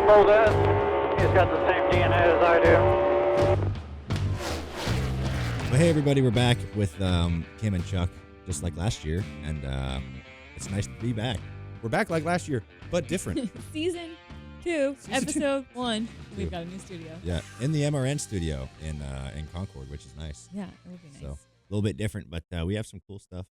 download that. He's got the same DNA as I do. Well, hey, everybody, we're back with Kim and Chuck, just like last year, and it's nice to be back. We're back like last year, but different. Season 2, episode 1. We've got a new studio. Yeah, in the MRN studio in Concord, which is nice. Yeah, it would be nice. So a little bit different, but we have some cool stuff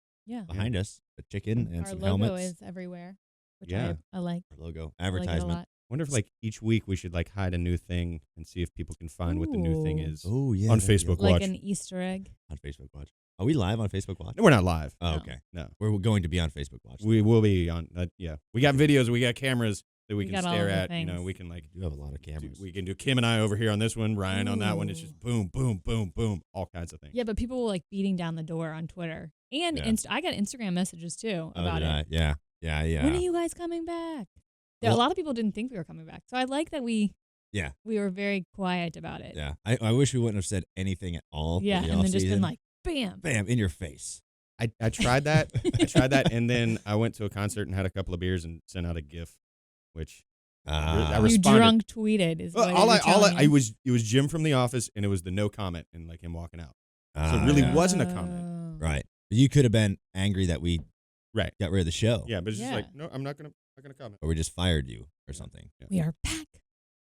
behind us. A chicken and our some logo helmets. is everywhere, which Yeah. I like. Our logo, I like it a advertisement. lot. Wonder if each week we should hide a new thing and see if people can find what the new thing is. Oh yeah, On that'd be Facebook awesome. Like Watch. an Easter egg. On Facebook Watch. Are we live on Facebook Watch? No, we're not live. Oh, No. okay. No. We're going to be on Facebook Watch. We will be on. Yeah, we got videos. We got cameras that we We can got all stare the at. things. We can You have a lot of cameras. we can do Kim and I over here on this one, Ryan on that one. It's just boom, boom, boom, boom, all kinds of things. Yeah, but people were beating down the door on Twitter. And Yeah. I got Instagram messages too about it. Yeah. When are you guys coming back? Yeah, Well- a lot of people didn't think we were coming back. So I like that we were very quiet about it. Yeah. I wish we wouldn't have said anything at all. Yeah, the and then just off-season. been like, bam. bam, in your face. I tried that. And then I went to a concert and had a couple of beers and sent out a GIF, which I You responded. drunk tweeted is what It was Jim from The Office, and it was the no comment and him walking out. So it really wasn't a comment. Right. You could have been angry that we Right. got rid of the show. Yeah, but it's Yeah. just no, I'm not gonna comment. Or we just fired you or something. Yeah. We are back.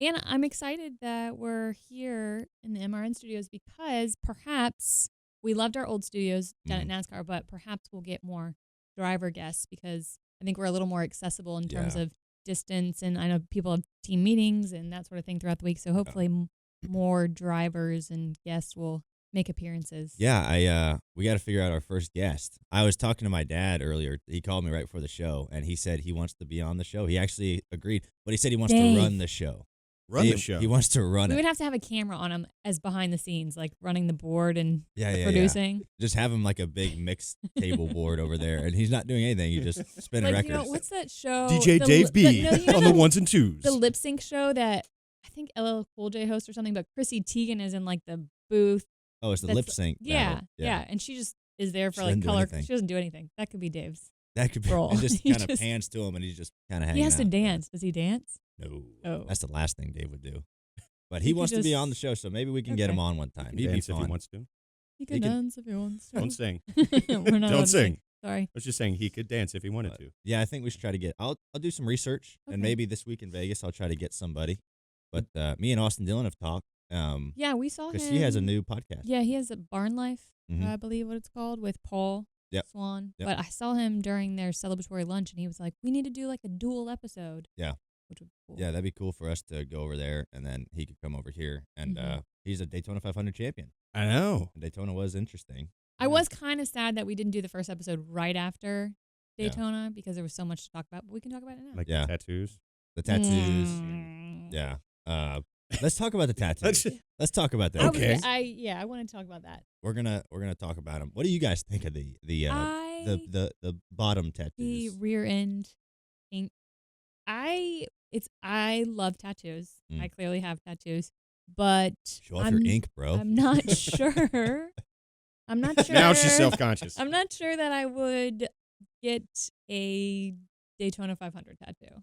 And I'm excited that we're here in the MRN studios because perhaps we loved our old studios down at NASCAR, but perhaps we'll get more driver guests because I think we're a little more accessible in terms of distance. And I know people have team meetings and that sort of thing throughout the week. So hopefully more drivers and guests will make appearances. Yeah, we got to figure out our first guest. I was talking to my dad earlier. He called me right before the show, and he said he wants to be on the show. He actually agreed, but he said he wants Dave. to run the show. Run the show. He wants to run We it. would have to have a camera on him as behind the scenes, like running the board and Yeah. producing. Just have him like a big mixed table board over there, and he's not doing anything. He's just spinning Like, records. what's that show? DJ The Dave li- B the- no, you know on the ones and twos. The lip sync show that I think LL Cool J hosts or something, but Chrissy Teigen is in the booth. Oh, it's the That's- lip sync. Yeah, battle. yeah, and she just is there for She doesn't do color. anything. She doesn't do anything. That could be Dave's. That could be. Roll. It just He kind of just- pans to him, and he's just kind of hanging He has to out. dance. Does he dance? No. Oh. That's the last thing Dave would do. But He he could wants to be just- on the show, so maybe we can get him Okay. on one time. He He'd can be dance if he fun. wants to. He can He could- dance if he wants to. Don't sing. We're not allowed Don't to sing. Sorry. I was just saying he could dance if he wanted to. Yeah, I think we should try to get. I'll do some research, and Okay. maybe this week in Vegas I'll try to get somebody. But me and Austin Dillon have talked. Yeah, we saw him. Because he has a new podcast. Yeah, he has a Barn Life, Mhm. I believe what it's called, with Paul Yep. Swan. Yep. But I saw him during their celebratory lunch, and he was like, "We need to do a dual episode." Yeah. which would be cool. Yeah, that'd be cool for us to go over there, and then he could come over here. And he's a Daytona 500 champion. I know. And Daytona was interesting. I was kind of sad that we didn't do the first episode right after Yeah. Daytona because there was so much to talk about. But we can talk about it now. Like Yeah. tattoos. The tattoos. Mm. Yeah. Let's talk about the tattoos. Let's talk about that. I was- Okay. I want to talk about that. We're gonna talk about them. What do you guys think of the the bottom The tattoos? rear end ink. I love tattoos. Mm. I clearly have tattoos, but Show off your ink, bro. I'm not sure. I'm not sure. Now she's self-conscious. I'm not sure that I would get a Daytona 500 tattoo.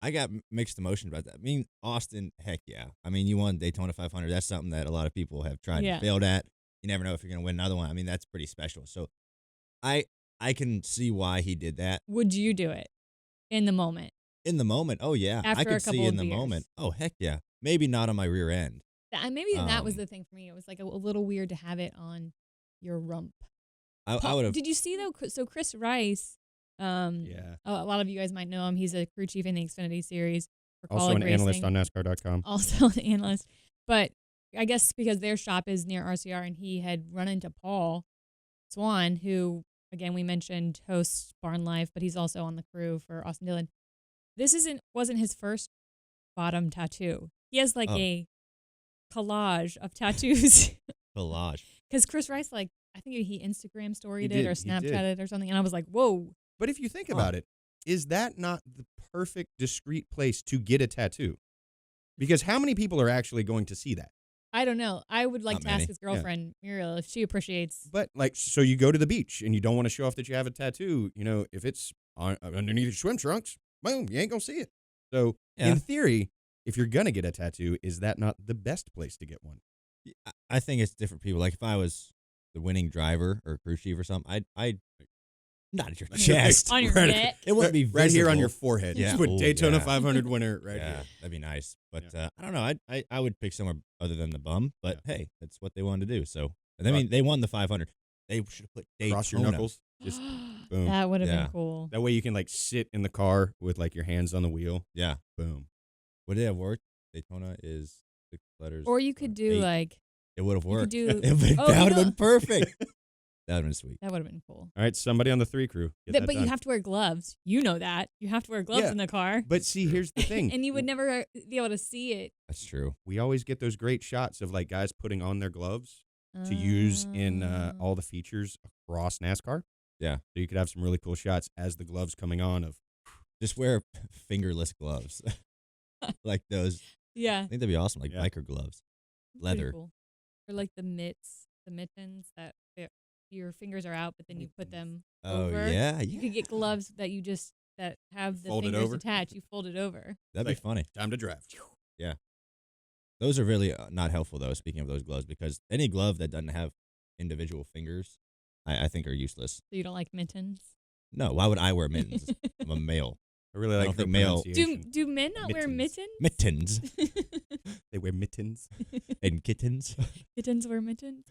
I got mixed emotion about that. I mean, Austin, heck yeah. I mean, you won Daytona 500. That's something that a lot of people have tried Yeah. and failed at. You never know if you're going to win another one. I mean, that's pretty special. So I can see why he did that. Would you do it in the moment? In the moment, oh, yeah. After I a could couple see in of the beers. moment. Oh, heck yeah. Maybe not on my rear end. Maybe that was Um, the thing for me. It was a little weird to have it on your rump. I would have. Did you see though? So Chris Rice, Yeah. a lot of you guys might know him. He's a crew chief in the Xfinity Series for Also Colleague an analyst Racing. on NASCAR.com. Also an analyst, but I guess because their shop is near RCR, and he had run into Paul Swan, who again we mentioned hosts Barn Life, but he's also on the crew for Austin Dillon. This wasn't his first bottom tattoo. He has a collage of tattoos. Collage. Because Chris Rice, I think he Instagram storied He it did, or he Snapchat did. it or something, and I was like, whoa. But if you think about it, is that not the perfect, discreet place to get a tattoo? Because how many people are actually going to see that? I don't know. I would like Not to ask many. his girlfriend, Muriel, if she appreciates. But so you go to the beach and you don't want to show off that you have a tattoo. If it's underneath your swim trunks, well, you ain't gonna see it. So, Yeah. in theory, if you're going to get a tattoo, is that not the best place to get one? I think it's different people. Like if I was the winning driver or crew chief or something, I'd not at your chest. On your Right- neck. It wouldn't be right here on your visible. forehead. Yeah. Just put Ooh, Daytona yeah. 500 winner right Yeah, here. that'd be nice. But I don't know. I would pick somewhere other than the bum. But hey, that's what they wanted to do. So I mean, they won the 500. They should have put Daytona. Cross your knuckles. Just boom. That would have Yeah. been cool. That way you can like sit in the car with like your hands on the wheel. Yeah. Boom. Would it have worked? Daytona is 6 letters. Or you could do 8. like It would have you worked. could do- that would Oh, you have know- been perfect. That would have been sweet. that would have been cool. All right, somebody on the 3 crew. Get that But you done. have to wear gloves. You know that. You have to wear gloves Yeah. in the car. But see, here's the thing. And you would never be able to see it. That's true. We always get those great shots of like guys putting on their gloves to use in all the features across NASCAR. Yeah. So you could have some really cool shots as the gloves coming on of Just wear fingerless gloves. Like those. Yeah. I think that'd be awesome. Like Yeah. biker gloves. Pretty Leather. cool. Or like the mittens that your fingers are out, but then you put them Oh, over. yeah. You could get gloves that you just that have the Fold it fingers over? attached. You fold it over. That'd Like- be funny. time to draft. Those are really not helpful, though, speaking of those gloves, because any glove that doesn't have individual fingers, I think are useless. So you don't like mittens? No, why would I wear mittens? I'm a male. I really I like don't her think male- pronunciation. Do men not wear Mittens. mittens? Mittens They wear mittens. and kittens. Kittens wear mittens.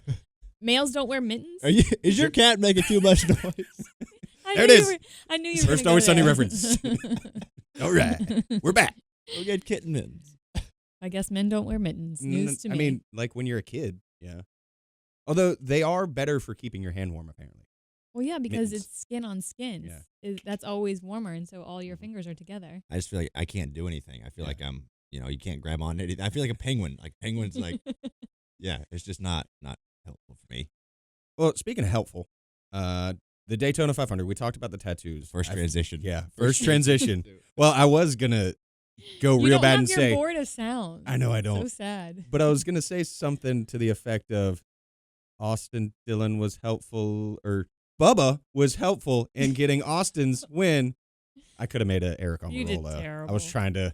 Males don't wear mittens. Is your cat making too much noise? I There knew it you is. were- I knew you were First gonna Always go Sunny there. reference. All right, we're back. We'll get kitten mittens. I guess men don't wear mittens. News to me. I mean, like when you're a kid, yeah. Although they are better for keeping your hand warm, apparently. well, yeah, because mittens. it's skin on skin. Yeah. That's always warmer, and so all your Mhm. fingers are together. I just feel like I can't do anything. I feel Yeah. like I'm, you can't grab on anything. I feel like a penguin. Like penguins, like, yeah, it's just not helpful for me. Well, speaking of helpful, the Daytona 500, we talked about the tattoos. First transition. Yeah, first transition. Well, I was going to go real bad and You're say, bored of sound. I know I don't. So sad. But I was going to say something to the effect of Austin Dillon was helpful, or Bubba was helpful in getting Austin's win. I could have made an Eric on You the roll. did I was terrible. trying to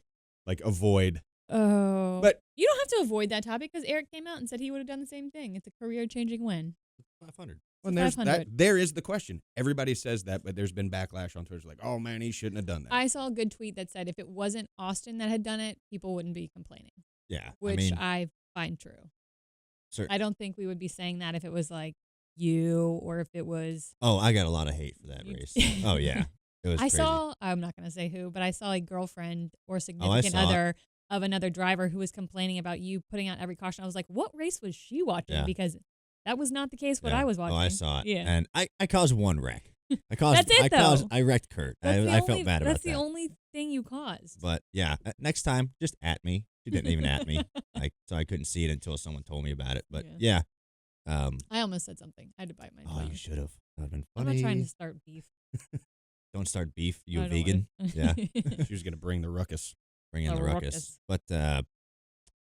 avoid. Oh, But- you don't have to avoid that topic because Eric came out and said he would have done the same thing. It's a career-changing win. 500. Well, there's 500. there is the question. Everybody says that, but there's been backlash on Twitter like, oh man, he shouldn't have done that. I saw a good tweet that said if it wasn't Austin that had done it, people wouldn't be complaining, Yeah. which I mean, find true. Sir- I don't think we would be saying that if it was like you or if it was. oh, I got a lot of hate for that You- race. Oh, yeah. It was I crazy. saw, I'm not going to say who, but I saw a girlfriend or Oh, significant saw it. other of another driver who was complaining about you putting out every caution. I was like, what race was she watching? Yeah. Because that was not the case what Yeah. I was watching. Oh, I saw it. Yeah. And I caused one wreck. That's it, I wrecked Kurt. I felt bad about That's the that. only thing you caused. But yeah, next time, just at me. She didn't even at me. So I couldn't see it until someone told me about it. But yeah. I almost said something. I had to bite my tongue. Oh, you should have. That would have been I'm funny. not trying to start beef. Don't start beef. You I a don't vegan? wanna- Yeah. She was going to bring the ruckus. Bring in A the ruckus. ruckus. But I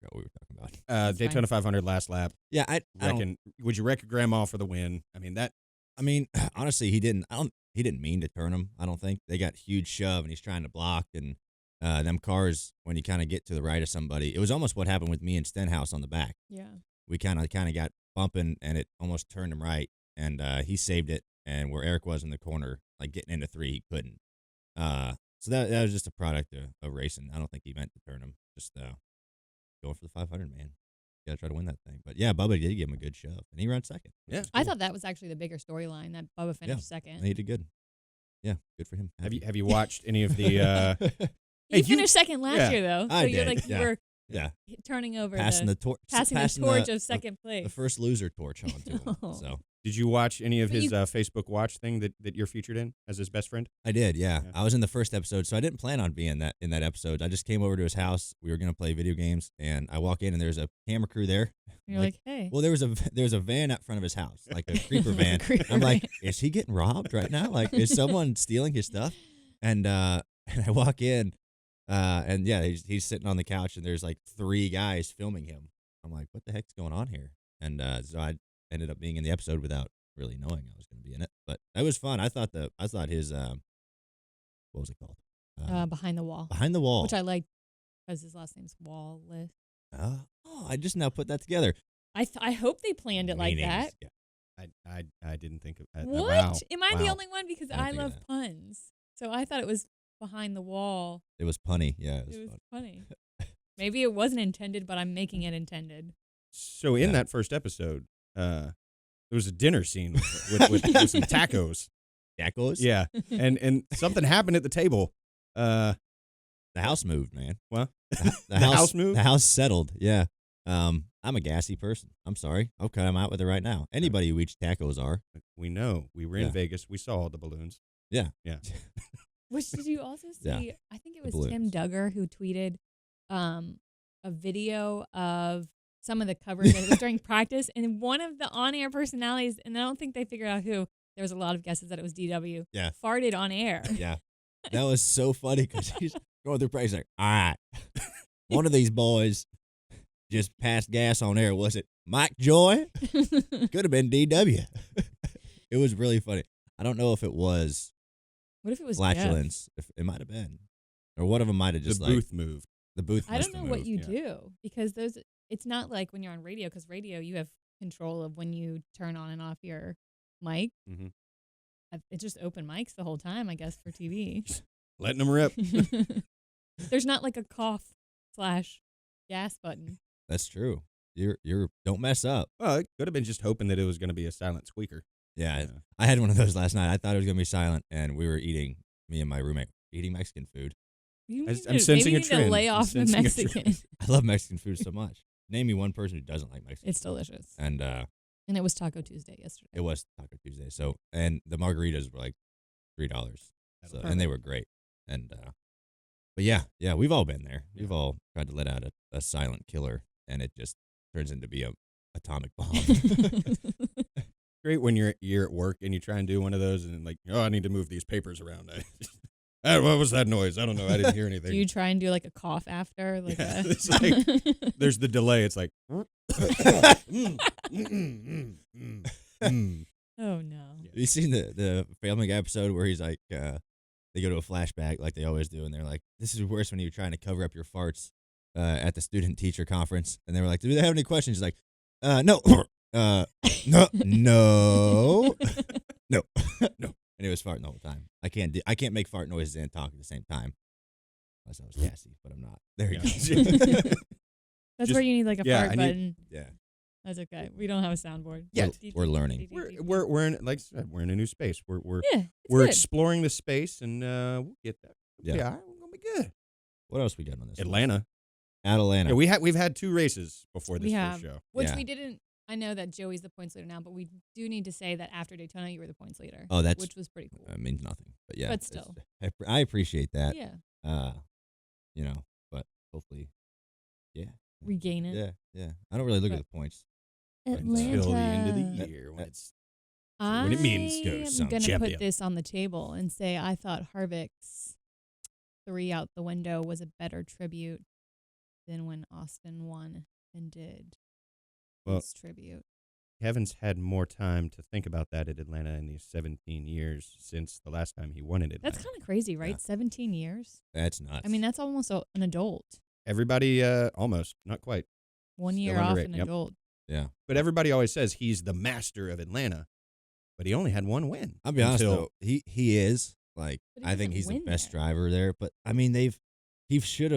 forgot what we were talking about. That's Daytona fine. 500 last lap. Yeah, I don't- Reckon, would you wreck your grandma for the win? I mean, that. I mean, honestly, he didn't. He didn't mean to turn him. I don't think they got huge shove, and he's trying to block. And them cars, when you kind of get to the right of somebody, it was almost what happened with me and Stenhouse on the back. Yeah. We kind of got bumping, and it almost turned him right, and he saved it. And where Eric was in the corner, like getting into 3, he couldn't. So that was just a product of racing. I don't think he meant to turn him. Just going for the 500, man. Got to try to win that thing. But yeah, Bubba did give him a good shove, and he ran second. which Yeah. was I cool. thought that was actually the bigger storyline that Bubba finished second. And he did good. Yeah, good for him. Have you watched any of the? You Hey, finished second last yeah, year though, so I you're did, like yeah. you were yeah, turning over passing the torch, passing the torch of second place. the first loser torch on to him. Oh. So Did you watch any of But his you- Facebook Watch thing that you're featured in as his best friend? I did, yeah. Yeah. I was in the first episode, so I didn't plan on being in that episode. I just came over to his house. We were gonna play video games, and I walk in, and there's a camera crew there. And you're like, hey. Well, there was a van out front of his house, like a creeper van. Creeper I'm like, van. is he getting robbed right now? Like, is someone stealing his stuff? And I walk in, and yeah, he's sitting on the couch, and there's like 3 guys filming him. I'm like, what the heck's going on here? And so I ended up being in the episode without really knowing I was going to be in it. But that was fun. I thought his what was it called? Behind the Wall, Behind the Wall. which I like because his last name's Wallace. I just now put that together. I hope they planned it like that. Yeah. I didn't think of that. What? Wow. Am I the Wow. only one? Because I didn't I think of love that. puns. So I thought it was Behind the Wall. It was punny. Yeah, it was, It was fun. funny. Maybe it wasn't intended, but I'm making it intended. So in Yeah. that first episode, there was a dinner scene with some tacos. Tacos? Yeah, and something happened at the table. The house moved, man. What? The house moved? The house settled. Yeah. I'm a gassy person. I'm sorry. Okay, I'm out with it right now. Anybody who eats tacos are. We know. We were in Yeah. Vegas. We saw all the balloons. Yeah. Yeah. Which did you also see? Yeah. I think it The was Tim balloons. Duggar who tweeted a video of some of the coverage that it was during practice, and one of the on-air personalities, and I don't think they figured out who. There was a lot of guesses that it was DW. Yeah. Farted on air. Yeah. That was so funny because he's going through practice like, all right, one of these boys just passed gas on air. Was it Mike Joy? Could have been DW. It was really funny. I don't know if it was What if it was flatulence. If it might have been. Or one of them might have just the like booth moved. the booth. Jeff? I must don't have know what moved. you yeah. do because it's not like when you're on radio, because radio you have control of when you turn on and off your mic. Mm-hmm. It's just open mics the whole time, I guess, for TV. Letting them rip. There's not like a cough/gas button. That's true. You're don't mess up. Well, it could have been just hoping that it was going to be a silent squeaker. Yeah, Yeah. I had one of those last night. I thought it was gonna be silent, and we were eating. Me and my roommate eating Mexican food. You I'm need to, sensing maybe you a need to trend. lay I'm off the sensing a Mexican. trend. I love Mexican food so much. Name me one person who doesn't like Mexican. It's delicious. And And it was Taco Tuesday yesterday. it was Taco Tuesday. So and the margaritas were like $3. So and they were great. And but yeah, we've all been there. We've all tried to let out a silent killer, and it just turns into be a atomic bomb. Great when you're at work and you try and do one of those and like, oh, I need to move these papers around. What was that noise? I don't know. I didn't hear anything. Do you try and do like a cough after? Like Yeah, a it's like- There's the delay. It's like. Oh no. Have you seen the Family Guy episode where he's like, they go to a flashback like they always do, and they're like, this is worse when you're trying to cover up your farts at the student-teacher conference. And they were like, do they have any questions? He's like, no. No. No. No. No. And he was farting the whole time. I can't make fart noises and talk at the same time. Unless I was gassy, but I'm not. There you go. That's where you need like a yeah, fart I need- button. Yeah. That's okay. We don't have a soundboard. Yeah, we're learning. We're in, like I said, we're in a new space. We're Yeah, it's we're good. exploring the space, and we'll get that. Yeah. Yeah, we're gonna be good. What else we got on this? Atlanta. At Atlanta. Yeah, we've had 2 races before this We first have. show. Which Yeah. we didn't. I know that Joey's the points leader now, but we do need to say that after Daytona, you were the points leader. Oh, that's which was pretty cool. means nothing. But yeah. But it's- still. I appreciate that. Yeah, But hopefully, yeah. regain it. Yeah. I don't really look But- at the points. Until the end of the Atlanta. year when it's I when it means go am some gonna champion. put this on the table and say I thought Harvick's 3 out the window was a better tribute than when Austin won and did Well, his tribute. Kevin's had more time to think about that at Atlanta in these 17 years since the last time he won at Atlanta. That's kind of crazy, right? Yeah. 17 years. That's nuts. I mean, that's almost an adult. Everybody, almost, not quite. 1 Still year off under an it, yep. adult. yeah. But everybody always says he's the master of Atlanta, but he only had 1 win. I'll be honest until- though, he is like But he I think doesn't he's the win best there. driver there. But I mean he should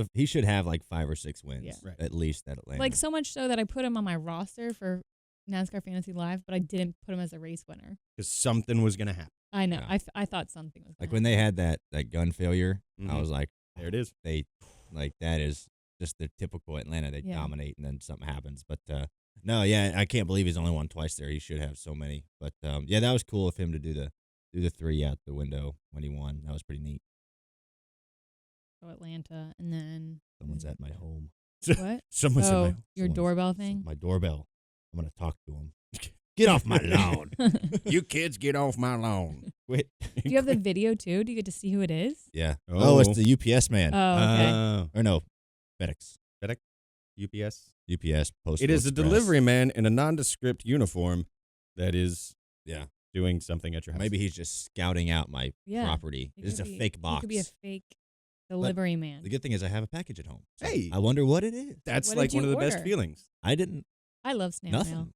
have like 5 or 6 wins Yeah. Right. at least at Atlanta. Like so much so that I put him on my roster for NASCAR Fantasy Live, but I didn't put him as a race winner. Because something was going to happen. I know. Yeah. I thought something was Like gonna when they had that gun failure, I Mhm. was like, There it is. they like that is just the typical Atlanta. They Yeah. dominate and then something happens. But no, yeah, I can't believe he's only won twice there. He should have so many. But yeah, that was cool of him to do the 3 out the window when he won. That was pretty neat. So Atlanta, and then Someone's at my home. what? Someone said, Oh, my, your someone's- doorbell thing. My doorbell. I'm gonna talk to him. Get off my lawn. you kids get off my lawn. Quit. Do you have the video too? Do you get to see who it is? Yeah. Oh. Oh, it's the UPS man. Oh, okay. Or no, FedEx. UPS. UPS Postal It is a Express. delivery man in a nondescript uniform that is Yeah. doing something at your house. Maybe he's just scouting out my Yeah. property. It It's a could be- fake It box. could be a fake Delivery man. The good thing is I have a package at home. So Hey. I wonder what it is. That's What like did one of you the best order? feelings. I didn't. I love snail Nothing. mail.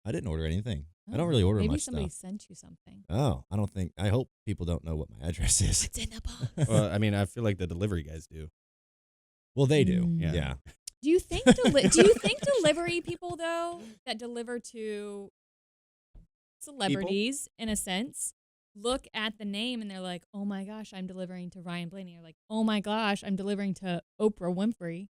I didn't order anything. I Oh, don't really order maybe much somebody stuff. sent you something. Oh, I don't think. I hope people don't know what my address is. What's in the box? Well, I mean, I feel like the delivery guys do. Well, they do. Mm. Yeah. Do you think delivery people though that deliver to celebrities in a sense look at the name and they're like, "Oh my gosh, I'm delivering to Ryan Blaney," or like, "Oh my gosh, I'm delivering to Oprah Winfrey."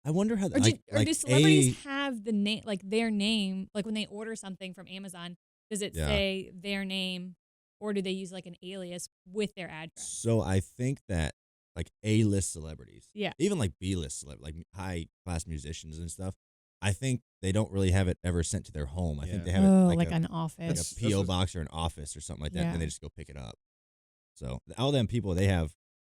I wonder how. Or do celebrities have the name, like their name, like when they order something from Amazon, does it say their name, or do they use like an alias with their address? So I think that like A-list celebrities, Yeah. even like B-list celebrities, like high-class musicians and stuff, I think they don't really have it ever sent to their home. I think they have it like an like office. a P.O. box or an office or something like that, Yeah. and they just go pick it up. So all them people, they have.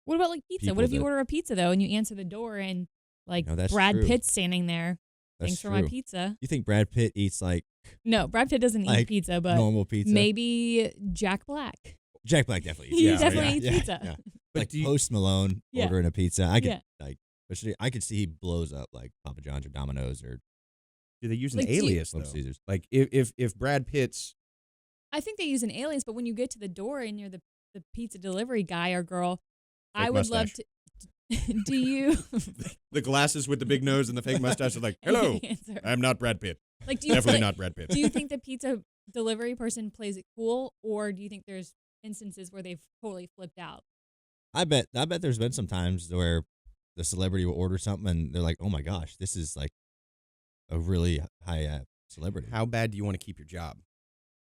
What about like pizza? People What if you that- order a pizza though and you answer the door and like No, that's Brad true. Pitt's standing there? That's Thanks true. for my pizza. You think Brad Pitt eats like No, Brad Pitt doesn't eat Like pizza, but normal pizza? maybe Jack Black. Jack Black definitely eats. He pizza. definitely eats Yeah, pizza. yeah. But Like do you- Post Malone Yeah. ordering a pizza, I could Yeah. like. Especially, I could see he blows up like Papa John's or Domino's or Do they use an Like, do you- alias Little though? Caesars. Like if Brad Pitt's I think they use an alias, but when you get to the door and you're the pizza delivery guy or girl, I Fake would love mustache. to. Do you the glasses with the big nose and the fake mustache are like, hello, answer? I'm not Brad Pitt. Like, do you Definitely play- not Brad Pitt. Do you think the pizza delivery person plays it cool, or do you think there's instances where they've totally flipped out? I bet there's been some times where the celebrity will order something and they're like, "Oh my gosh, this is like a really high celebrity." How bad do you want to keep your job?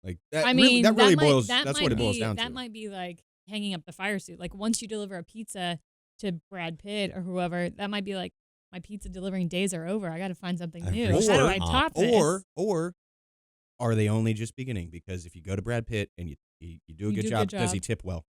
Like that. I really, mean, that really might- boils. that That's might what it boils be- down That to. might be like hanging up the fire suit. Like once you deliver a pizza to Brad Pitt or whoever, that might be like my pizza delivering days are over. I got to find something I new. really How do Or- I top this? Or are they only just beginning? Because if you go to Brad Pitt and you do a good job, does he tip well?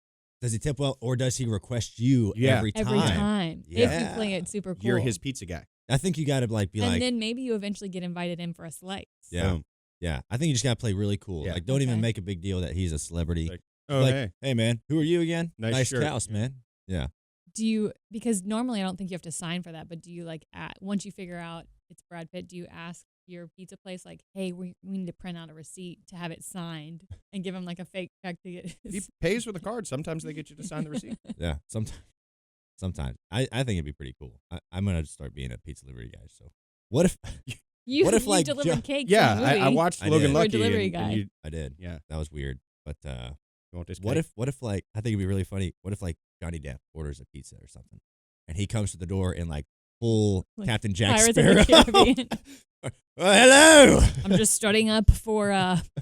Does he tip well, or does he request you Yeah. every time? every time, if you Yeah. play it super cool, You're his pizza guy. I think you got to like be and like, then maybe you eventually get invited in for a slice. yeah, Boom. yeah. I think you just got to play really cool. Yeah. Like, don't even Okay. make a big deal that he's a celebrity. Like, oh like, hey, man, who are you again? Nice shirt. house, man. Yeah. Do you, because normally I don't think you have to sign for that, but do you like once you figure out it's Brad Pitt, do you ask your pizza place like, hey, we need to print out a receipt to have it signed and give him like a fake check to get he pays with a card. Sometimes they get you to sign the receipt. Yeah. Sometimes. I think it'd be pretty cool. I'm gonna start being a pizza delivery guy. So what if You, What if, you like, delivered cakes Yeah, in the movie. I watched I Logan did. Lucky. For a delivery and guy. you, I did? yeah, That was weird. But you want this? what cake? if like I think it'd be really funny. What if like Johnny Depp orders a pizza or something, and he comes to the door in like full Like Captain Jack Pirates of Sparrow? the Caribbean. Hello. I'm just strutting up for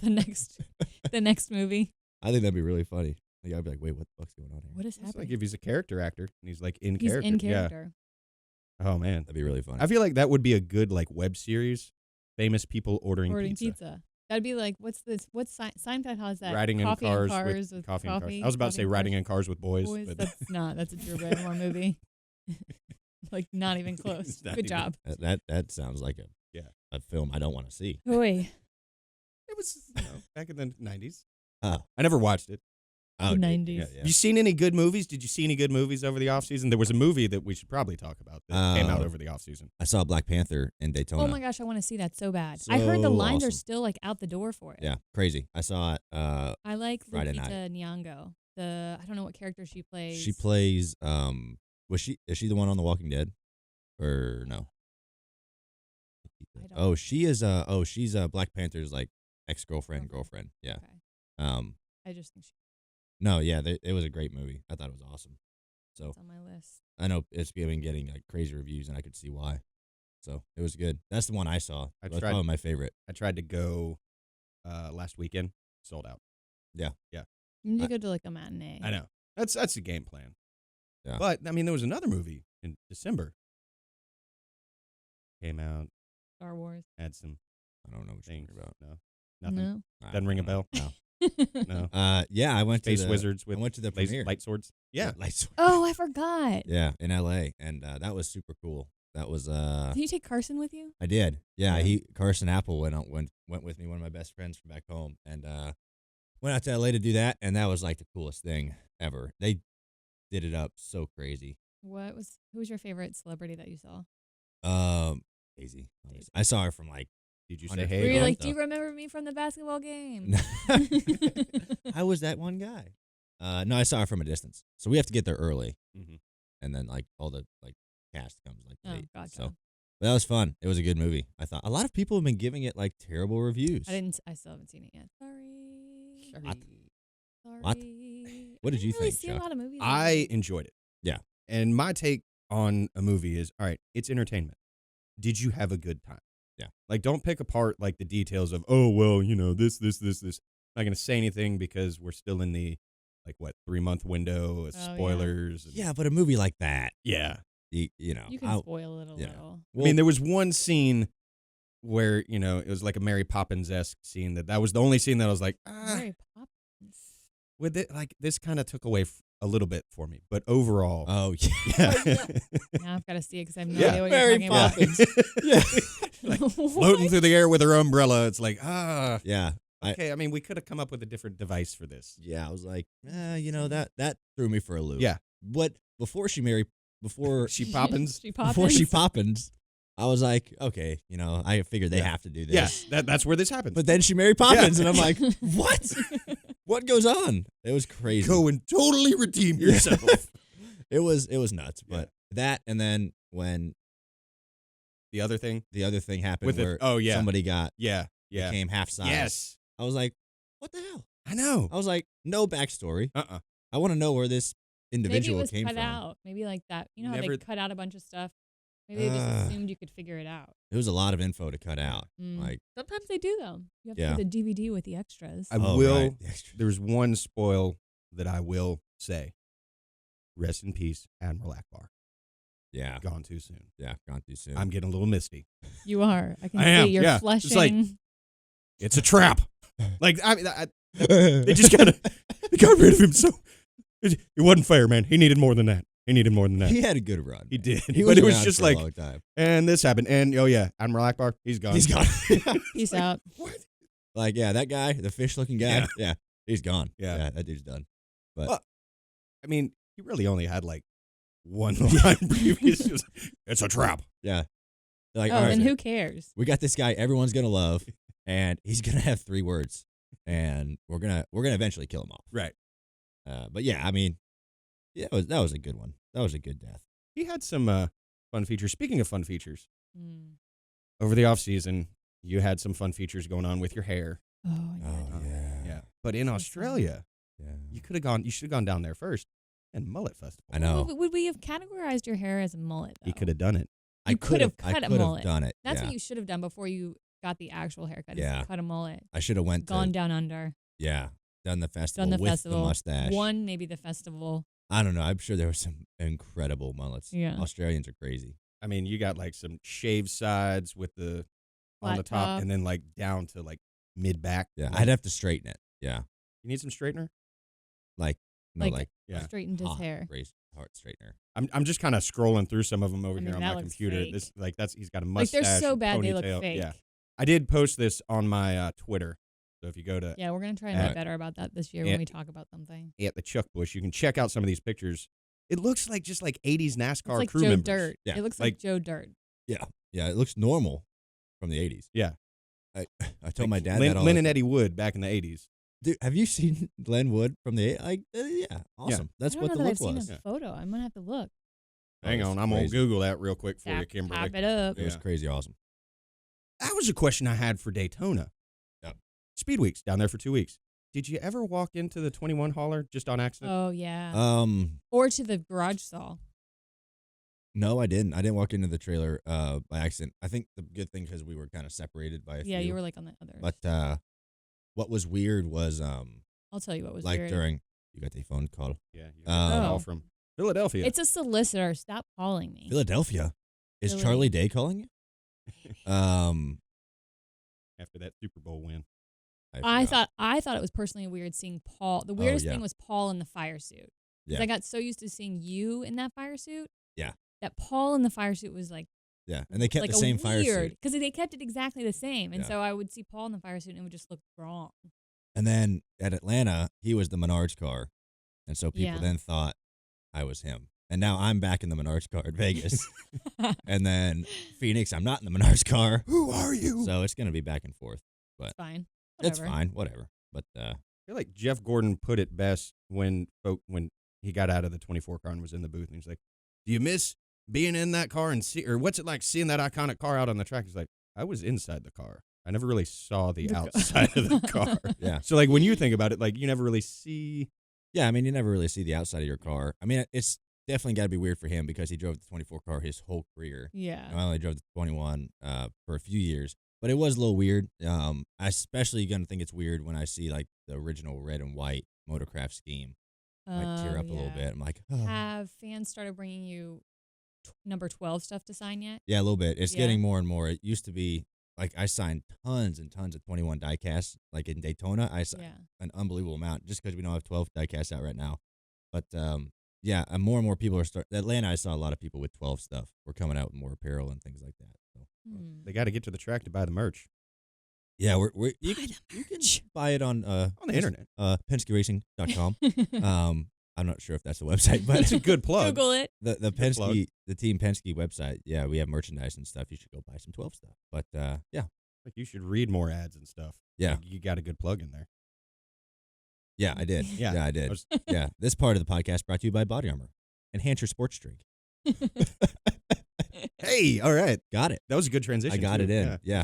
the next movie. I think that'd be really funny. Like, I'd be like, wait, what the fuck's going on here? What is It's happening? like if he's a character actor and he's like in He's character. in character. Yeah. Oh man, That'd be really funny. I feel like that would be a good like web series. Famous people ordering pizza. That'd be like, what's this? What's Seinfeld has that? Riding in coffee cars, and with with coffee, coffee. and cars. I was about to coffee say and riding cars. in cars with boys, Boys, but that's not. That's a Drew Barrymore movie. Like not even close. It's not Good even- job. That sounds like a film I don't want to see. Boy, it was back in the 90s. Oh. I never watched it. Oh, The dude. 90s. Yeah, yeah. You seen any good movies? Did you see any good movies over the off season? There was a movie that we should probably talk about that came out over the off season. I saw Black Panther in Daytona. oh my gosh, I want to see that so bad. I heard the So lines are awesome. still like out the door for it. Yeah, crazy. I saw it. I like Friday Lupita Nyong'o. I don't know what character she plays. She plays. Is she the one on The Walking Dead, or no? I don't Oh, she is. She's Black Panther's like ex-girlfriend, girlfriend. Yeah. Okay. I just think No, yeah, it was a great movie. I thought it was awesome. So she's on my list. I know it's been getting like crazy reviews, and I could see why. So it was good. That's the one I saw. I That's tried- probably my favorite. I tried to go last weekend, sold out. You need to go to like a matinee. I know. That's the game plan. Yeah. But I mean, there was another movie in December. Came out, Star Wars. had some I don't know what you're things. talking about. No, nothing. No. I Doesn't ring a don't bell. know. No. Yeah, I went Space to the wizards with I went to the laser, premiere. light swords. Yeah. Light Sword. Oh, I forgot. Yeah, in LA, and that was super cool. That was Did you take Carson with you? I did. Yeah, Yeah. Carson Apple went with me, one of my best friends from back home, and went out to LA to do that, and that was like the coolest thing ever. They did it up so crazy. Who was your favorite celebrity that you saw? Daisy. I saw her from like. Did you 100 say, Were hey, you Mom? like, do you remember me from the basketball game? I was that one guy. No, I saw her from a distance. So we have to get there early, Mhm. and then like all the like cast comes like Oh, late. gotcha. So but that was fun. It was a good movie. I thought a lot of people have been giving it like terrible reviews. I still haven't seen it yet. Sorry. What? Sorry. What? What did I you didn't really think, see Chuck? a lot of movies. I lately. enjoyed it. Yeah. And my take on a movie is, all right, it's entertainment. Did you have a good time? Yeah. Like, don't pick apart, like, the details of, oh, well, this. I'm not going to say anything because we're still in the, 3-month window of yeah. spoilers. and- Yeah, but a movie like that, Yeah. you know, You can spoil it a yeah. little. I mean, there was one scene where, it was like a Mary Poppins-esque scene that was the only scene that I was like, Mary Poppins. with it, like, this kind of took away a little bit for me. But overall, oh yeah, yeah. Now I've got to see it because I have no Yeah. idea what Mary you're talking Poppins. Yeah, Like, about. floating through the air with her umbrella. It's like, yeah. okay. I mean, we could have come up with a different device for this. Yeah, I was like, that threw me for a loop. Yeah. But before she She Poppins. She Poppins. before she Poppins, I was like, okay, I figured they Yeah. have to do this. Yes, that's where this happens. But then she Mary Poppins, Yeah. and I'm like, what? What goes on? It was crazy. Go and totally redeem yourself. It was nuts. Yeah. But that, and then when The other thing the other thing happened with where it. somebody Yeah. became half size. Yes. I was like, what the hell? I know. I was like, no backstory. I want to know where this Maybe it individual was came cut from. out. Maybe like that. You know how Never- they cut out a bunch of stuff? Maybe they just assumed you could figure it out. It was a lot of info to cut out. Mm. Like, Sometimes they do, though. You have Yeah. to get the DVD with the extras. I oh, will. right, the extra- There's one spoil that I will say. Rest in peace, Admiral Akbar. Yeah, Gone too soon. yeah, gone too soon. I'm getting a little misty. You are. I can I see am, you're yeah. It's flushing. like- It's a trap. Like they just they got rid of him. So it wasn't fair, man. He needed more than that. He had a good run. He did. He But it was around just for like, a long time. and this happened. And oh yeah, Admiral Akbar, he's gone. He's gone. Peace out. Like, yeah, that guy, the fish-looking guy, yeah, he's gone. Yeah. That dude's done. But Well, I mean, he really only had like one line previous. It's a trap. yeah, they're like, Oh, all right, then who cares? we got this guy everyone's gonna love, and he's gonna have 3 words, and we're gonna eventually kill him off. Right. But yeah, I mean, yeah, that was a good one. That was a good death. He had some fun features. Speaking of fun features, Mm. over the off season, you had some fun features going on with your hair. Oh, yeah. Oh yeah, Yeah. But in So Australia, yeah. you should have gone down there first. And Mullet Festival. I know. Would we have categorized your hair as a mullet, though? He could have done it. You could have I cut a could have mullet. done it. That's yeah. what you should have done before you got the actual haircut. Yeah. Is cut a mullet. I should have went Gone to down under. yeah, done the festival Done the with festival. the mustache. Won maybe the festival. I don't know. I'm sure there were some incredible mullets. Yeah. Australians are crazy. I mean, you got like some shaved sides with the on Flat the top, top. and then like down to like mid back. Yeah, Like, I'd have to straighten it. Yeah, You need some straightener. like no, Like- like Yeah. Straightened his hair. heart straightener. I'm just kind of scrolling through some of them over I here mean, on that my looks computer. fake. He's got a Like mustache. they're so and bad they look ponytail. fake. Yeah, I did post this on my Twitter. So if you go to Yeah, we're gonna try and Uh, get better about that this year yeah. when we talk about something. at the Chuck Bush, you can check out some of these pictures. It looks like just like 80s NASCAR It's like crew Joe members. Dirt. Yeah, It looks like- like Joe Dirt. Yeah, it looks normal from the 80s. Yeah. I told Like my dad Lynn, that all Lynn the and time. Eddie Wood back in the 80s. Dude, have you seen Glenn Wood from the yeah, awesome. That's I don't what know the that look I've seen was. a photo. I'm gonna have to look. Hang It was on, I'm going to crazy. Google that real quick for you, Tap Kimberly. it up. It was Yeah. crazy awesome. That was a question I had for Daytona. Yeah. Speed Weeks, down there for 2 weeks. Did you ever walk into the 21 hauler just on accident? Oh yeah. Or to the garage stall. No, I didn't. I didn't walk into the trailer by accident. I think the good thing because we were kind of separated by a Yeah, few. you were like on the other. But what was weird was I'll tell you what was like weird. during you got the phone call. Yeah. You got a call Oh. from Philadelphia. It's a solicitor. Stop calling me. Philadelphia. Is Philly. Charlie Day calling you? After that Super Bowl win. I forgot. thought it was personally weird seeing Paul. The weirdest yeah. thing was Paul in the fire suit. 'Cause Yeah. I got so used to seeing you in that fire suit. Yeah. That Paul in the fire suit was like Yeah, and they kept like the a same fire weird, suit. because they kept it exactly the same, and Yeah. so I would see Paul in the fire suit and it would just look wrong. And then at Atlanta, he was the Menards car, and so people Yeah. then thought I was him. And now I'm back in the Menards car at Vegas. And then Phoenix, I'm not in the Menards car. Who are you? So it's going to be back and forth. It's fine. It's Whatever. fine, whatever. But I feel like Jeff Gordon put it best when he got out of the 24 car and was in the booth, and he's like, "Do you miss being in that car and see, or what's it like seeing that iconic car out on the track?" He's like, "I was inside the car. I never really saw the outside of the car." yeah. So like when you think about it, like you never really see. Yeah, I mean, you never really see the outside of your car. I mean, it's definitely got to be weird for him because he drove the 24 car his whole career. Yeah. I only drove the 21 for a few years, but it was a little weird. I especially gonna think it's weird when I see like the original red and white Motorcraft scheme. I might tear up a little bit. I'm like, oh. Have fans started bringing you number 12 stuff to sign yet? Yeah, a little bit. It's Yeah. getting more and more. It used to be like I signed tons and tons of 21 diecasts. Like in Daytona, I signed an unbelievable amount just because we don't have 12 diecasts out right now. But yeah, and more people are starting. Atlanta, I saw a lot of people with 12 stuff. We're coming out with more apparel and things like that. So. They got to get to the track to buy the merch. Yeah, you can buy it on the internet. PenskeRacing.com. I'm not sure if that's the website, but it's a good plug. Google it. The Penske, the Team Penske website. Yeah, we have merchandise and stuff. You should go buy some 12 stuff. But yeah, like you should read more ads and stuff. Yeah, like you got a good plug in there. Yeah, I did. Yeah, I did. Yeah, this part of the podcast brought to you by Body Armor. Enhance your sports drink. Hey, all right, got it. That was a good transition. I got it in. Yeah.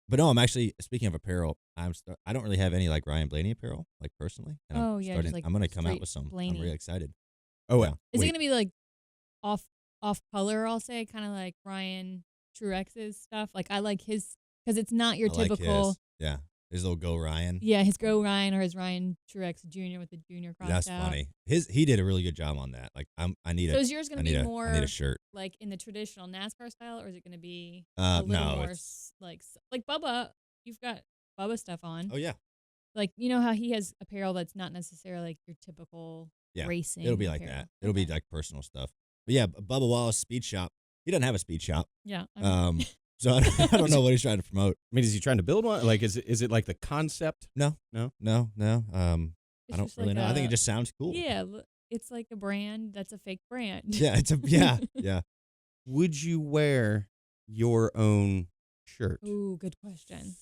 But no, I'm actually, speaking of apparel, I don't really have any like Ryan Blaney apparel, like personally. And Oh, yeah, just, like, I'm gonna come out straight with some. Blaney. I'm really excited. Oh, yeah. Is it gonna be like off color? I'll say, kind of like Ryan Truex's stuff. Like I like his because it's not your I like typical. his. Yeah, his little Go Ryan. Yeah, his Go Ryan or his Ryan Truex Jr. with the junior crossed That's out. funny. He did a really good job on that. Like I need So is yours gonna be more I need a shirt. like in the traditional NASCAR style, or is it gonna be a little no, more like Bubba? You've got Bubba stuff on. Oh yeah. Like you know how he has apparel that's not necessarily like your typical racing. It'll be like apparel. that. It'll be like personal stuff. But yeah, Bubba Wallace Speed Shop. He doesn't have a speed shop. Yeah. So I don't know what he's trying to promote. I mean, is he trying to build one? Like, is it like the concept? No. I don't really know. I think it just sounds cool. Yeah, it's like a brand that's a fake brand. Yeah, yeah. Would you wear your own shirt? Ooh, good question.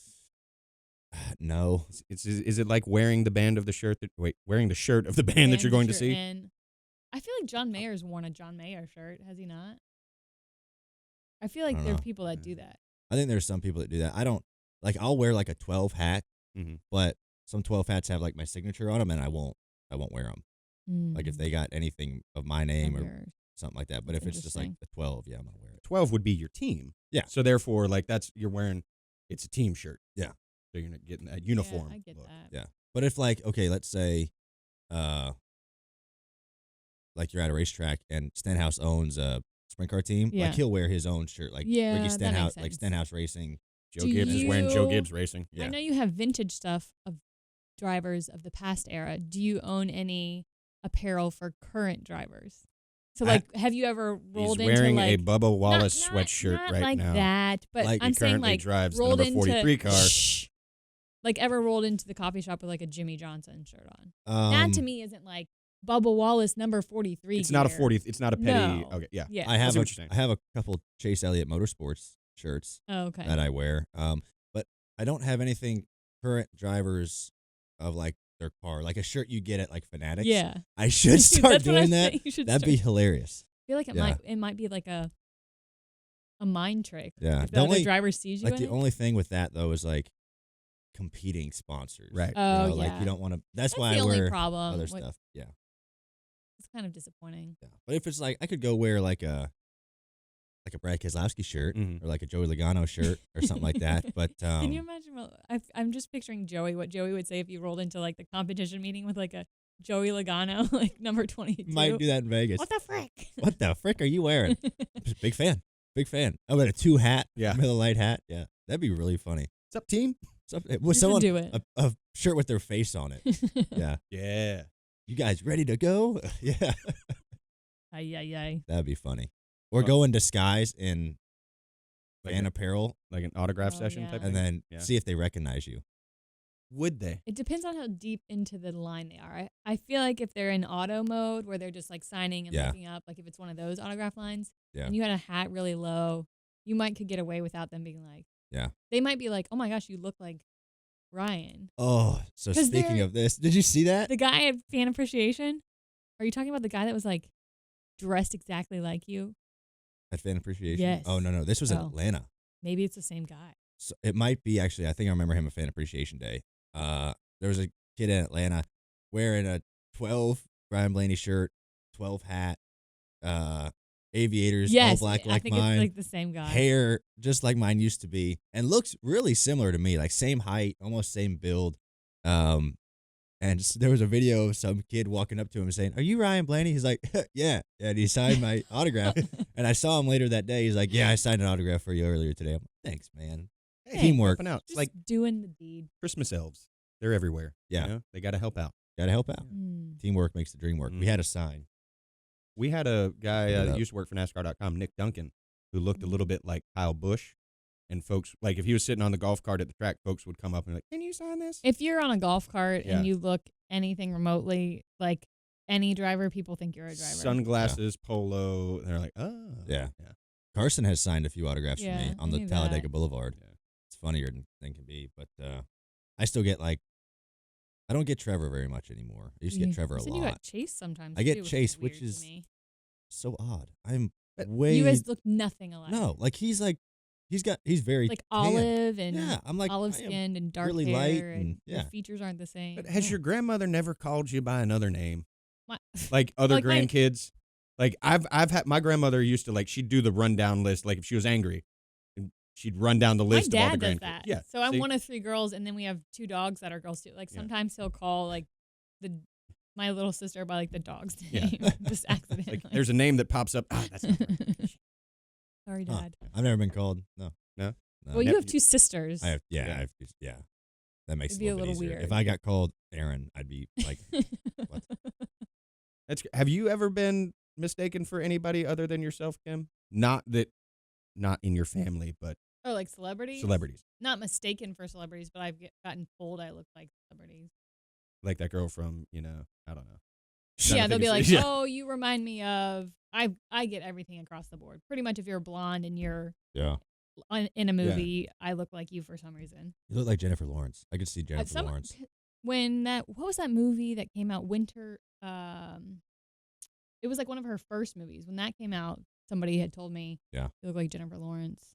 No. Is it like wearing the band of the shirt wearing the shirt of the band that you're going to see? And I feel like John Mayer's worn a John Mayer shirt, has he not? I feel like there are people that do that. I think there's some people that do that. I don't like. I'll wear like a 12 hat, but some 12 hats have like my signature on them, and I won't wear them. Like if they got anything of my name or something like that. But if it's just like the 12, yeah, I'm gonna wear it. 12 would be your team. Yeah. So therefore, like you're wearing, it's a team shirt. Yeah. So you're not getting that uniform. Yeah, I get look. that. Yeah. But if like, okay, let's say, like you're at a racetrack and Stenhouse owns a sprint car team, Yeah. like he'll wear his own shirt, like Yeah, Ricky that Stenhouse, makes like sense. Stenhouse Racing. Joe Gibbs is wearing Joe Gibbs Racing. Yeah. I know you have vintage stuff of drivers of the past era. Do you own any apparel for current drivers? So, like, have you ever rolled He's into wearing like a Bubba Wallace not sweatshirt right like now. that, but Like, I'm he saying currently like drives the rolled number 43 into, car. like ever rolled into the coffee shop with like a Jimmy Johnson shirt on. That to me isn't like Bubba Wallace number 43. It's not a 40. It's not a petty. No. Okay, yeah. Yeah. I have see what you're saying. I have a couple Chase Elliott Motorsports shirts Oh, okay. that I wear. But I don't have anything current drivers of like their car, like a shirt you get at like Fanatics. Yeah. I should start That's what I'm doing that. saying. You should That'd be hilarious. I feel like it might be like a mind trick. Yeah. If the other driver sees you like in the it. only thing with that though is like competing sponsors. Right. Oh, Like yeah. you don't want to. That's why the I only wear problem. other stuff. Yeah. It's kind of disappointing. Yeah. But if it's like I could go wear like a Brad Keselowski shirt or like a Joey Logano shirt or something like that. But Can you imagine? I'm just picturing Joey. What Joey would say if you rolled into like the competition meeting with like a Joey Logano, like number 22. might do that in Vegas. What the frick? What the frick are you wearing? Big fan. I'm at a 2 hat. Yeah. Miller Lite hat. Yeah. That'd be really funny. What's up, team? With someone do it. A shirt with their face on it. Yeah. Yeah. You guys ready to go? Yeah. Ay. That'd be funny. Or go in disguise in Like fan apparel Like an autograph Oh, session yeah. type and thing. then see if they recognize you. would they? It depends on how deep into the line they are. I feel like if they're in auto mode where they're just like signing and looking up, like if it's one of those autograph lines, and you had a hat really low, you could get away without them being like, they might be like, oh my gosh, you look like Ryan. Oh, so speaking of this, did you see that? The guy at Fan Appreciation? Are you talking about the guy that was like dressed exactly like you? At Fan Appreciation? Yes. Oh, no. This was in Atlanta. Maybe it's the same guy. So it might be, actually. I think I remember him at Fan Appreciation Day. There was a kid in Atlanta wearing a 12 Brian Blaney shirt, 12 hat, aviators, all black like mine. It's like the same guy. Hair just like mine used to be, and looks really similar to me, like same height, almost same build. And there was a video of some kid walking up to him saying, "Are you Ryan Blaney?" He's like, "Yeah." And he signed my autograph. And I saw him later that day. He's like, "Yeah, I signed an autograph for you earlier today." I'm like, "Thanks, man." Hey, teamwork. Helping out. It's Just like doing the deed. Christmas elves. They're everywhere. Yeah. You know? They got to help out. Got to help out. Mm. Teamwork makes the dream work. We had a sign. We had a guy that used to work for NASCAR.com, Nick Duncan, who looked a little bit like Kyle Busch. And folks, like if he was sitting on the golf cart at the track, folks would come up and be like, "Can you sign this?" If you're on a golf cart and you look anything remotely like any driver, people think you're a driver. Sunglasses, polo. They're like, "Oh." Yeah. Carson has signed a few autographs for me on I the knew Talladega that. Boulevard. Yeah. It's funnier than can be, but I still get I don't get Trevor very much anymore. I used to get Trevor a lot. You got Chase sometimes. I get too, Chase, which which is is weird to me. so odd. I'm way. You guys look nothing alike. No, he's very like tan. olive and I'm like olive I am skinned and dark really hair light and and the features aren't the same. But has your grandmother never called you by another name? My- Like other Like my- grandkids? Like I've had my grandmother used to she'd do the rundown list, like if she was angry, and she'd run down the list My of all dad the grandkids. does that. Yeah. So I'm see? one of 3 girls, and then we have 2 dogs that are girls too. Like sometimes he'll call my little sister by the dog's name, just accidentally. Like there's a name that pops up. That's not right. Sorry, Dad. I've never been called. No. Well, you have 2 sisters. I have. Yeah. That makes It'd it be a a little bit little easier. weird. If I got called Aaron, I'd be like, what? Have you ever been mistaken for anybody other than yourself, Kim? Not in your family, but Oh, like celebrities? celebrities. Not mistaken for celebrities, but I've gotten told I look like celebrities. Like that girl from, I don't know. Yeah, they'll be like, Yeah. "Oh, you remind me of." I get everything across the board. Pretty much, if you're blonde and you're in a movie, I look like you for some reason. You look like Jennifer Lawrence. I could see Jennifer Lawrence. When what was that movie that came out? Winter. It was like one of her first movies. When that came out, somebody had told me, "You look like Jennifer Lawrence."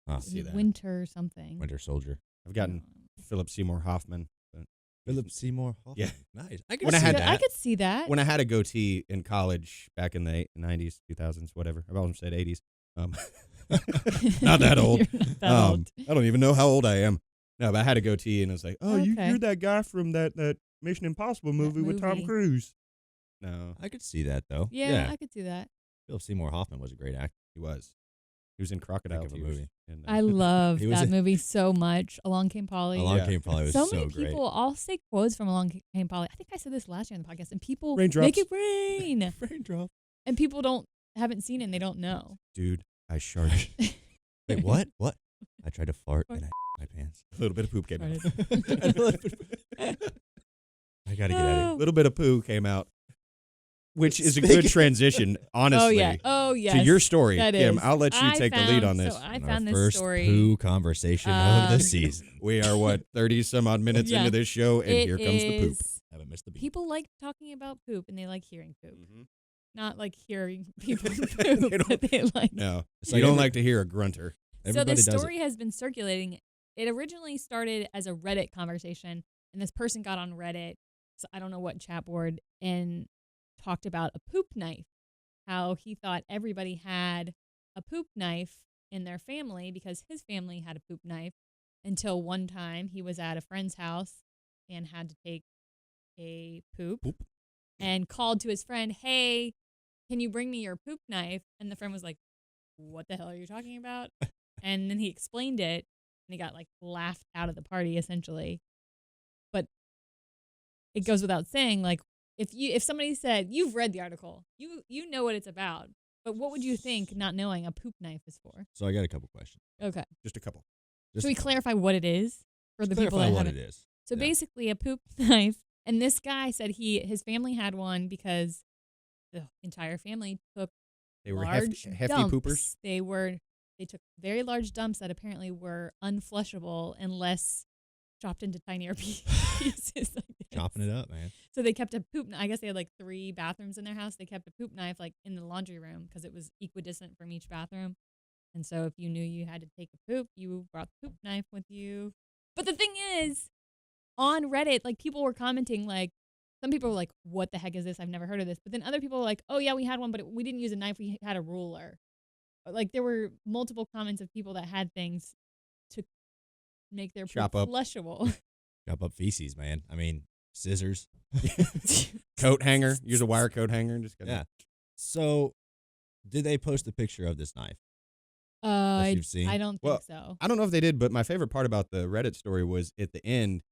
Huh. See that. Winter something. Winter Soldier. I've gotten Philip Seymour Hoffman. But Philip Seymour Hoffman. Yeah. Nice. I could When I see had that. I could see that. when I had a goatee in college back in the 90s, 2000s, whatever. I've always said 80s. Not that old. You're not that old. I don't even know how old I am. No, but I had a goatee and it was like, "Oh, Okay. you're that guy from that Mission Impossible movie with Tom movie. Cruise." No, I could see that though. Yeah, I could see that. Philip Seymour Hoffman was a great actor. he was. He was in Crocodile Think of a Tears. movie. And, I love He was that a- movie so much. Along Came Polly. Along Yeah. Came Polly was so so many great. people, I'll say quotes from Along Came Polly. I think I said this last year on the podcast, and people Raindrops. make it rain. Raindrop. And people haven't seen it and they don't know. Dude, I sharted. Wait, what? What? I tried to fart and I my pants. A little bit of poop came out. I gotta get out A of little bit of poo came out, which is a good transition, honestly. Oh, yeah. To your story, That Kim. is. I'll let you take the lead on this. So I here. found Our this first story. poo conversation of the season. We are 30 some odd minutes Yeah. into this show, and It here comes the poop. is- Haven't missed the beat. People like talking about poop and they like hearing poop. Mm-hmm. Not like hearing people They poop, don't- but they like. No, It's you like don't every- like to hear a grunter. So Everybody this does it. story has been circulating. It originally started as a Reddit conversation, and this person got on Reddit, so I don't know what chat board, and talked about a poop knife. How he thought everybody had a poop knife in their family because his family had a poop knife until one time he was at a friend's house and had to take a poop. And called to his friend, "Hey, can you bring me your poop knife?" And the friend was like, "What the hell are you talking about?" And then he explained it, and he got laughed out of the party essentially. But it goes without saying, if somebody said, you've read the article, you know what it's about, but what would you think not knowing a poop knife is for? So I got a couple questions. Okay. Just a couple. Just Should we clarify what it is for the people clarify that what haven't? it is. So Yeah. basically a poop knife. And this guy said his family had one because the entire family took They were large hefty dumps. poopers. They took very large dumps that apparently were unflushable unless chopped into tinier pieces. I guess. Chopping it up, man. So they kept a poop. I guess they had like 3 bathrooms in their house. They kept a poop knife like in the laundry room because it was equidistant from each bathroom. And so if you knew you had to take a poop, you brought the poop knife with you. But the thing is, on Reddit, like people were commenting, like some people were like, "What the heck is this? I've never heard of this." But then other people were like, "Oh yeah, we had one, but we didn't use a knife. We had a ruler." Like there were multiple comments of people that had things to make their Chop poop up. flushable. Chop up feces, man. I mean, scissors. Coat hanger. Use a wire coat hanger and just Yeah. So, did they post a picture of this knife that you've seen? I don't Well, think so. I don't know if they did, but my favorite part about the Reddit story was at the end,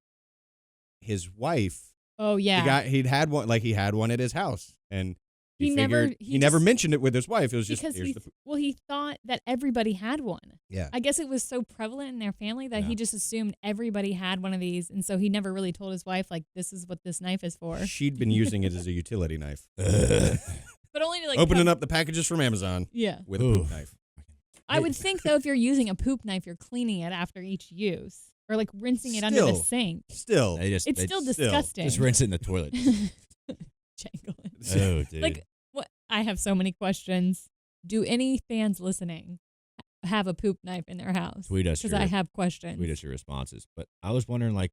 his wife. Oh yeah, He had one at his house, and He figured he never just- mentioned it with his wife. It was just because here's the he thought that everybody had one. yeah. I guess it was so prevalent in their family that Yeah. he just assumed everybody had one of these, and so he never really told his wife like, "This is what this knife is for." She'd been using it as a utility knife, But only to like opening up the packages from Amazon Yeah, with a poop Oof. knife. I would think though if you're using a poop knife, you're cleaning it after each use or like rinsing it under the Still. sink. Still, They just, It's they still just disgusting. rinse it in the toilet. Jangle it. Oh, dude. Like what? I have so many questions. Do any fans listening have a poop knife in their house? Tweet us Because your- I have questions. Tweet us your responses. But I was wondering, like,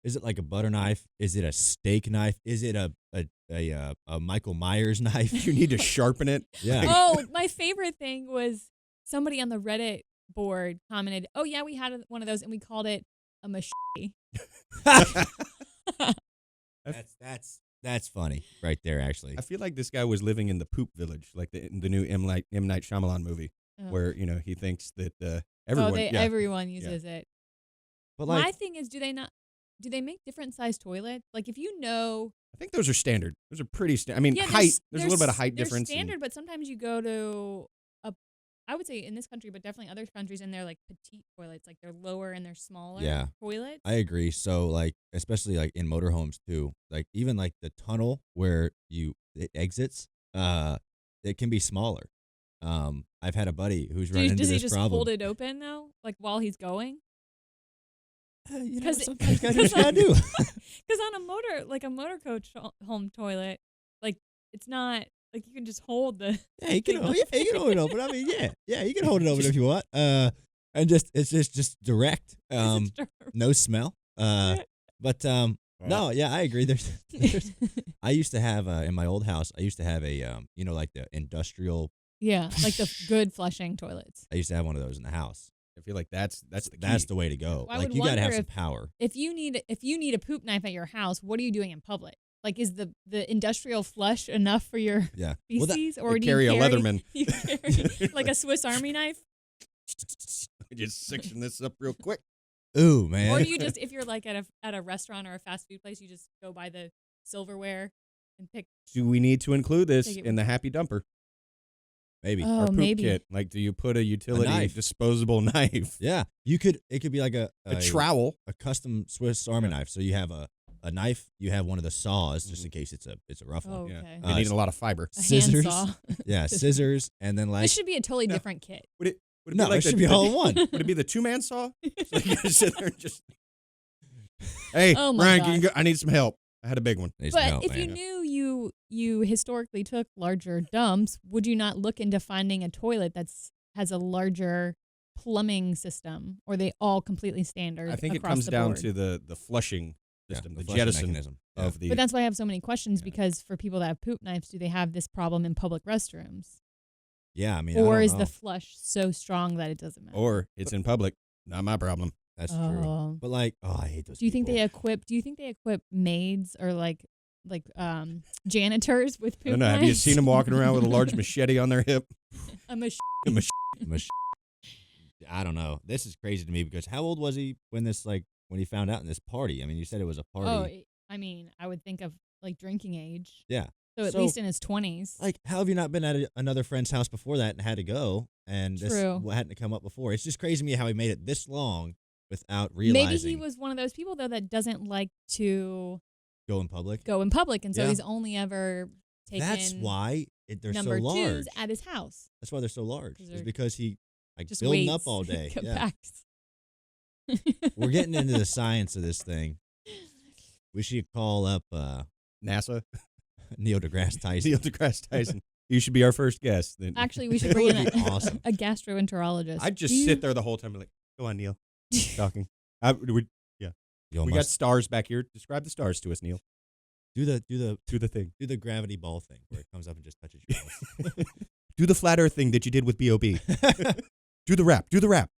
is it like a butter knife? Is it a steak knife? Is it a Michael Myers knife? you need to sharpen it. Yeah. Oh, my favorite thing was somebody on the Reddit board commented, "Oh yeah, we had one of those and we called it a machete." That's funny right there, actually. I feel like this guy was living in the poop village, like the new M. Night Shyamalan movie, Oh. where he thinks that everyone. Everyone uses it. But My like, thing is, do they make different size toilets? Like if you know, I think those are standard. Those are pretty standard. I mean, yeah, height. There's a little bit of height they're difference. standard, but sometimes you go to I would say in this country, but definitely other countries, and they're like petite toilets, like they're lower and they're smaller Yeah. toilets. I agree. So like, especially like in motorhomes too, like even like the tunnel where it exits, it can be smaller. I've had a buddy who's run into Does he this just problem. hold it open though, like while he's going? You know, 'Cause sometimes you just gotta do. Because on a motor coach home toilet, like it's not like you can just hold the. Yeah, you can hold it open. I mean, yeah, you can hold it open if you want. And it's just direct. No smell. But no, yeah, I agree. There's I used to have in my old house. I used to have a like the industrial. Yeah, like the good flushing toilets. I used to have one of those in the house. I feel like that's the key. That's the way to go. I Like would you gotta have wonder some power. If you need a poop knife at your house, what are you doing in public? Like, is the industrial flush enough for your Yeah. Well, feces, or They do carry you a Leatherman. You carry like a Swiss Army knife, Just section this up real quick. ooh, man. or do you just if you're like at a restaurant or a fast food place, you just go by the silverware and pick. Do we need to include this Take it in the happy dumper? Maybe. Oh, Or poop maybe. kit? Like, do you put a utility knife. disposable knife? Yeah. You could. It could be like a trowel. a custom Swiss Army knife. So you have a knife. You have one of the saws just in case it's a rough Oh, one. Yeah. okay. They need a lot of fiber. A Scissors. handsaw. Yeah, scissors, and then like This should be a totally No. different kit. Would it no, be like it should be all in one. Would it be the 2-man saw? So you just sit there and just. Hey, Oh my Ryan, gosh. can you go? I need some help. I had a big one. Needs some But help, if you man. knew you historically took larger dumps, would you not look into finding a toilet has a larger plumbing system, or are they all completely standard? I think it across comes the down board? to the flushing system, the flushing jettison mechanism. Yeah. of the. But that's why I have so many questions, Yeah. because for people that have poop knives, do they have this problem in public restrooms? Yeah, I mean, I Or don't is know. the flush so strong that it doesn't matter? Or it's in public. Not my problem. That's true. Oh. But like, I hate those. Do you think people. they equip maids or like janitors with I poop don't know. knives? Have you seen them walking around with a large machete on their hip? A mach- I don't know. This is crazy to me because how old was he when he found out in this party? I mean, you said it was a party. Oh, I mean, I would think of like drinking age. Yeah. So at So- least in his 20s. Like, how have you not been at another friend's house before that and had to go? And this True. hadn't come up before. It's just crazy to me how he made it this long without realizing. Maybe he was one of those people though that doesn't like to go in public. and so Yeah. he's only ever taken. That's why they're so number large. twos at his house. That's why they're so large. 'Cause It's they're because he Just building weights. up all day. Go Yeah. backs. We're getting into the science of this thing. We should call up NASA, Neil deGrasse Tyson. Neil deGrasse Tyson. You should be our first guest. Then. Actually, we should bring in That would be awesome. a gastroenterologist. I'd just Do you- sit there the whole time, and be like, "Go on, Neil, talking." You We got stars back here. Describe the stars to us, Neil. do the Do the thing. do the gravity ball thing where it comes up and just touches your mouth. Do the flat Earth thing that you did with B.O.B. Do the rap. Do the rap.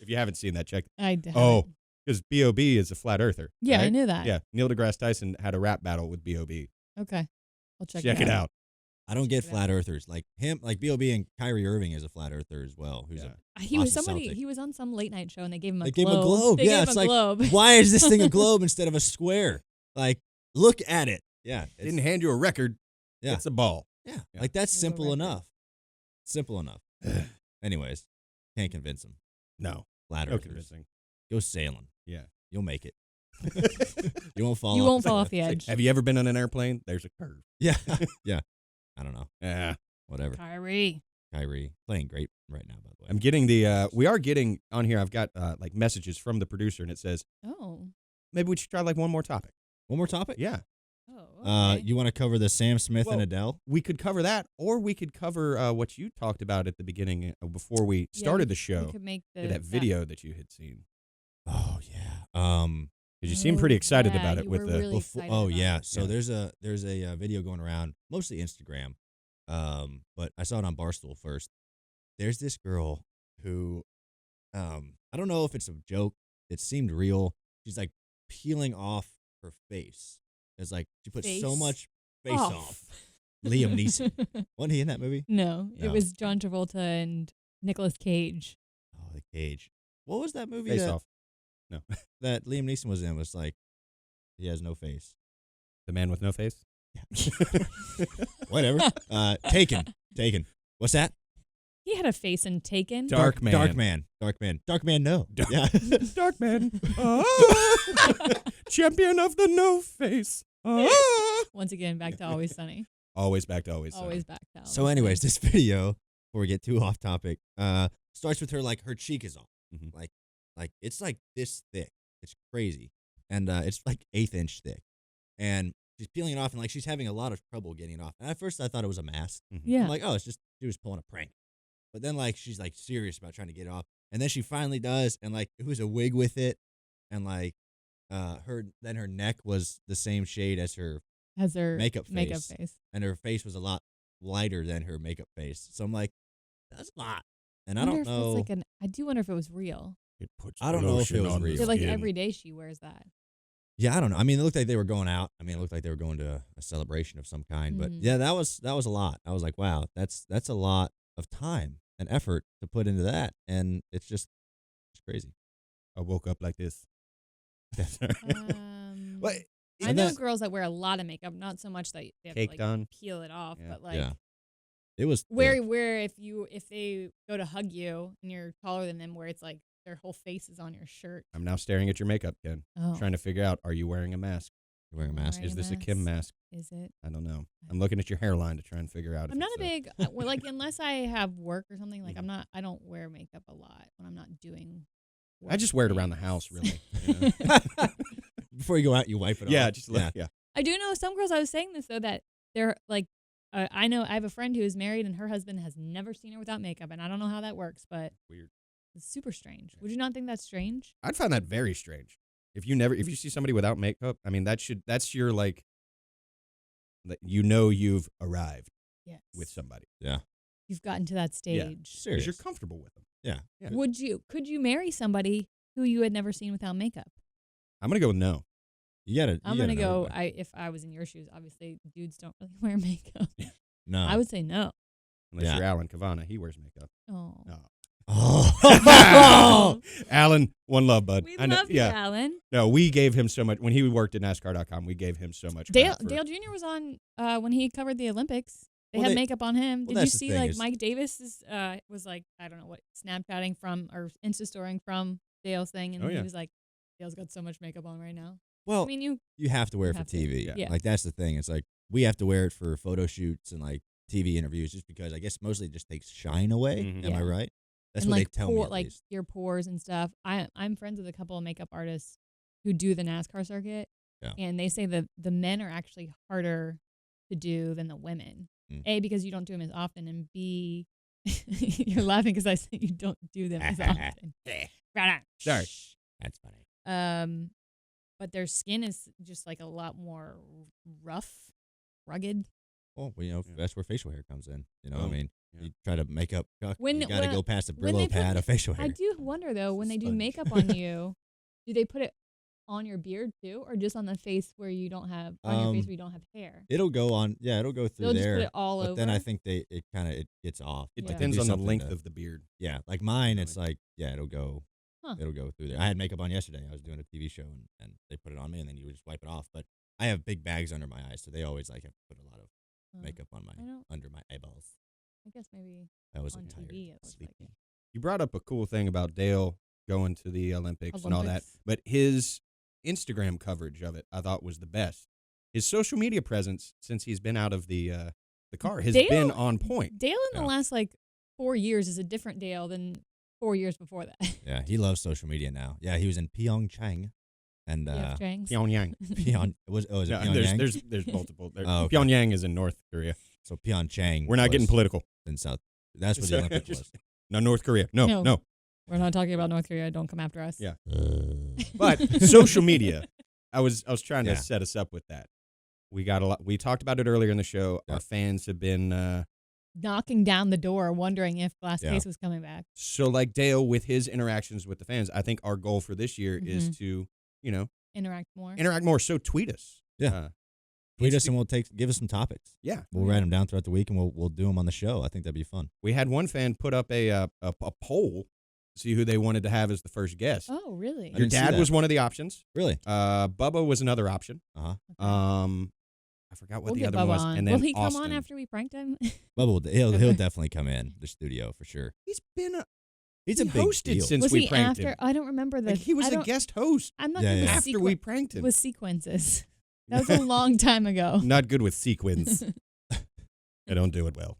If you haven't seen that, check. I doubt Oh, it. because B.O.B. is a flat earther. Yeah, I right? knew that. Yeah, Neil deGrasse Tyson had a rap battle with B.O.B. Okay. I'll check Check it out. I don't get Yeah. flat earthers like him. Like B.O.B. and Kyrie Irving is a flat earther as well. Who's Yeah. He was Boston somebody. Celtic. He was on some late night show and they gave him a They globe. gave him a globe. They Yeah, gave it's him a like, globe. why is this thing a globe instead of a square? Like, look at it. Yeah, it's- Didn't hand you a record. Yeah. It's a ball. yeah, Yeah. like that's Give a simple record. enough. Simple enough. Anyways, can't convince him. No, Flat no earthers. convincing. Go sailing. Yeah. You'll make it. You won't fall. You off won't the fall cliff. off the edge. Have you ever been on an airplane? There's a curve. Yeah, yeah. I don't know. Yeah. Whatever. Kyrie. Kyrie playing great right now. By the way, I'm getting the. We are getting on here. I've got like messages from the producer, and it says Oh. maybe we should try like one more topic. one more topic. Yeah, Oh. Okay. You want to cover the Sam Smith and Well, Adele? we could cover that, or we could cover what you talked about at the beginning before we started the We show. could make That video that you had seen. Oh yeah. Because you seem pretty excited yeah, about it you with were the. really excited oh about yeah. it. So Yeah. there's a video going around, mostly Instagram. But I saw it on Barstool first. There's this girl who, I don't know if it's a joke. It seemed real. She's like peeling off her face. It's like she put so Face much face off. Liam Neeson. Wasn't he in that movie? No, No. it was John Travolta and Nicolas Cage. Oh, The Cage. What was that movie Face that, off. No, that Liam Neeson was in? It was like he has no face. the man with no face. Whatever. Taken. What's that? He had a face in Taken. Dark Man. Dark Man. No. Yeah. Dark man. Champion of the no face. Once again, back to Always Sunny. Always back to always. Always back to Always So, anyways, this video, before we get too off topic, starts with her like her cheek is off, Mhm. like it's like this thick. It's crazy, and it's like 1/8 inch thick, and she's peeling it off, and like she's having a lot of trouble getting it off. And at first, I thought it was a mask. Yeah. I'm like, oh, it's just she was pulling a prank. But then like she's like serious about trying to get it off, and then she finally does, and like it was a wig with it, and like her neck was the same shade as her Has her makeup face. face. and her face was a lot lighter than her makeup face. So I'm like, that's a lot. And I wonder don't if it's know. like I do wonder if it was real. It puts I don't know if it lotion was on the real. I feel like skin. every day she wears that. Yeah, I don't know. I mean, it looked like they were going out. I mean, it looked like they were going to a celebration of some kind. But Mhm. yeah, that was a lot. I was like, wow, that's a lot of time and effort to put into that, and it's crazy. I woke up like this. What? I And know that- girls that wear a lot of makeup, not so much that they have Caked to like on. peel it off, Yeah. but like Yeah, it was where thick. where if they go to hug you and you're taller than them, where it's like their whole face is on your shirt. I'm now staring at your makeup, Ken. Oh, Trying to figure out, are you wearing a mask? You're wearing a mask. Wearing Is a this a Kim mask. mask? Is it? I don't know. I'm looking at your hairline to try and figure out. I'm not a big well, like unless I have work or something. Like I don't wear makeup a lot when I'm not doing. I just wear it around the things. house, really. you know? Before you go out, you wipe it Yeah, off. just yeah. I do know some girls. I was saying this though that they're like, I know I have a friend who is married and her husband has never seen her without makeup, and I don't know how that works, but Weird. it's super strange. Would you not think that's strange? I'd find that very strange. If you see somebody without makeup, I mean that's your like, you've arrived Yes. with somebody Yeah, You've gotten to that stage. because serious. you're comfortable with them. Yeah. Yeah. Could you marry somebody who you had never seen without makeup? I'm gonna go with no. You gotta. I'm you gonna gotta know, go. but- If I was in your shoes, obviously dudes don't really wear makeup. No. I would say no. Unless Yeah. you're Alan Cavana, he wears makeup. Oh, No. Oh. Alan, one love, bud. we I know, love you, yeah. Alan. No, we gave him so much when he worked at NASCAR.com. We gave him so much. Dale credit for- Jr. was on when he covered the Olympics. They Well, had they- makeup on him. well, Did you that's the see thing like is- Mike Davis was like, I don't know what, Snapchatting from or Insta storing from Dale's thing, and Oh, he yeah. was like, Dale's got so much makeup on right now. Well, I mean, you have to wear it you for have to. TV. Yeah. Yeah. Like that's the thing. It's like we have to wear it for photo shoots and like TV interviews, just because I guess mostly it just takes shine away. Mhm. Am I Yeah. right? That's and what like they tell me. At like least. your pores and stuff. I'm friends with a couple of makeup artists who do the NASCAR circuit, Yeah. and they say the men are actually harder to do than the women. Mm. A, because you don't do them as often, and B, you're laughing because I say you don't do them as often. Sorry. That's funny. But their skin is just like a lot more rough, rugged. Well, Yeah. that's where facial hair comes in. I Oh, mean, yeah. you try to make up. You When- got to when- go past the when they Brillo put pad ma- of facial hair. I do wonder though, when they do Sponge. makeup on you, do they put it on your beard too, or just on the face where you don't have on your face where you don't have hair? It'll go on. Yeah, it'll go through They'll just there. put it all but over. then I think it gets off. It Yeah. Like, they depends do on the something length to- of the beard. Yeah, like mine, it's Really. like it'll go. Huh. It'll go through there. I had makeup on yesterday. I was doing a TV show, and they put it on me, and then you would just wipe it off. But I have big bags under my eyes, so they always like have to put a lot of makeup on I don't. under my eyeballs. I guess maybe I was on tired, TV it looks sleepy. like it. You brought up a cool thing about Dale going to the Olympics and all that, Olympics. but his Instagram coverage of it I thought was the best. His social media presence since he's been out of the car has Dale- been on point. Dale in Yeah. the last like 4 years is a different Dale than 4 years before that. Yeah, he loves social media now. Yeah, he was in Pyeongchang, and Yeah, Jangs. Pyongyang. was it No, Pyongyang? there's multiple. Oh, okay. Pyongyang is in North Korea. So Pyeongchang. We're not getting was political. in South. That's what the Olympics was. No, North Korea. No, No. no. We're not talking about North Korea. Don't come after us. Yeah. But social media, I was trying to Yeah. set us up with that. We got a lot. We talked about it earlier in the show. Yeah. Our fans have been Knocking down the door, wondering if Glass Yeah. Case was coming back. so like Dale with his interactions with the fans. I think our goal for this year is to Interact more. interact more. So tweet us. Yeah. Tweet us and give us some topics. Yeah. We'll write them down throughout the week, and we'll do them on the show. I think that'd be fun. We had one fan put up a poll, see who they wanted to have as the first guest. Oh, really? I Your didn't see dad that. was one of the options. Really? Bubba was another option. Uh huh. I forgot what We'll the get other Bubba one was. on. And then Will he come on Austin. after we pranked him? Bubba, he'll definitely come in the studio for sure. He's been He's he a big hosted deal. since was we he pranked after? him. I don't remember the. Like, he was I a don't- guest host I'm not Yeah, good yeah. with after we pranked him. with sequences. That was a long time ago. Not good with sequins. I don't do it well.